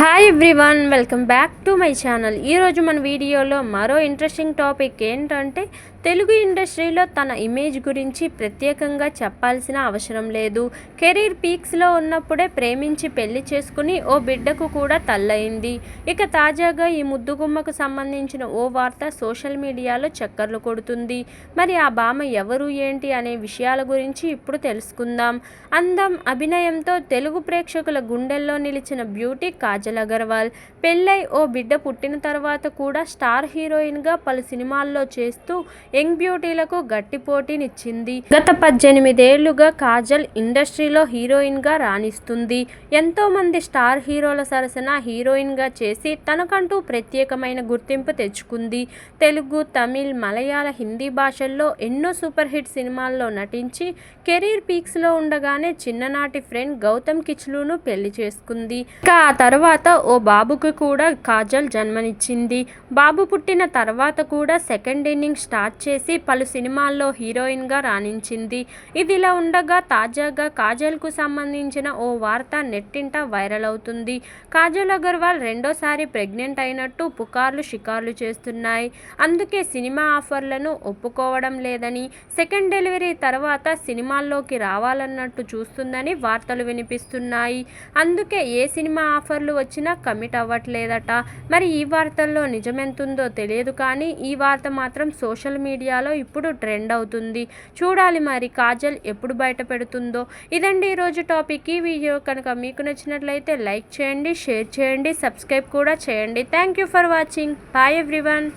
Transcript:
Hi everyone, welcome back to my channel. ఈరోజు మన వీడియోలో మరో ఇంట్రెస్టింగ్ టాపిక్ ఏంటంటే తెలుగు ఇండస్ట్రీలో తన ఇమేజ్ గురించి ప్రత్యేకంగా చెప్పాల్సిన అవసరం లేదు. కెరీర్ పీక్స్లో ఉన్నప్పుడే ప్రేమించి పెళ్లి చేసుకుని ఓ బిడ్డకు కూడా తల్లయింది. ఇక తాజాగా ఈ ముద్దుగుమ్మకు సంబంధించిన ఓ వార్త సోషల్ మీడియాలో చక్కర్లు కొడుతుంది. మరి ఆ భామ ఎవరు ఏంటి అనే విషయాల గురించి ఇప్పుడు తెలుసుకుందాం. అందం, అభినయంతో తెలుగు ప్రేక్షకుల గుండెల్లో నిలిచిన బ్యూటీ కాజల్ అగర్వాల్ పెళ్ళై ఓ బిడ్డ పుట్టిన తర్వాత కూడా స్టార్ హీరోయిన్గా పలు సినిమాల్లో చేస్తూ యంగ్ బ్యూటీలకు గట్టి పోటీనిచ్చింది. గత 18 ఏళ్లుగా కాజల్ ఇండస్ట్రీలో హీరోయిన్గా రాణిస్తుంది. ఎంతో మంది స్టార్ హీరోల సరసన హీరోయిన్గా చేసి తనకంటూ ప్రత్యేకమైన గుర్తింపు తెచ్చుకుంది. తెలుగు, తమిళ్, మలయాళ, హిందీ భాషల్లో ఎన్నో సూపర్ హిట్ సినిమాల్లో నటించి కెరీర్ పీక్స్లో ఉండగానే చిన్ననాటి ఫ్రెండ్ గౌతమ్ కిచ్లూను పెళ్లి చేసుకుంది. ఇక ఆ తర్వాత ఓ బాబుకు కూడా కాజల్ జన్మనిచ్చింది. బాబు పుట్టిన తర్వాత కూడా సెకండ్ ఇన్నింగ్ స్టార్ట్ చేసి పలు సినిమాల్లో హీరోయిన్గా రాణించింది. ఇదిలా ఉండగా తాజాగా కాజల్కు సంబంధించిన ఓ వార్త నెట్టింట వైరల్ అవుతుంది. కాజల్ అగర్వాల్ రెండోసారి ప్రెగ్నెంట్ అయినట్టు పుకార్లు షికార్లు చేస్తున్నాయి. అందుకే సినిమా ఆఫర్లను ఒప్పుకోవడం లేదని, సెకండ్ డెలివరీ తర్వాత సినిమాల్లోకి రావాలన్నట్టు చూస్తుందని వార్తలు వినిపిస్తున్నాయి. అందుకే ఏ సినిమా ఆఫర్లు వచ్చినా కమిట్ అవ్వట్లేదట. మరి ఈ వార్తల్లో నిజమెంతుందో తెలియదు కానీ ఈ వార్త మాత్రం సోషల్ మీడియాలో ఇప్పుడు ట్రెండ్ అవుతుంది. చూడాలి మరి కాజల్ ఎప్పుడు బయట పెడుతుందో. ఇదండి ఈరోజు టాపిక్. ఈ వీడియో కనుక మీకు నచ్చినట్లయితే లైక్ చేయండి, షేర్ చేయండి, సబ్స్క్రైబ్ కూడా చేయండి. Thank you for watching. Bye everyone.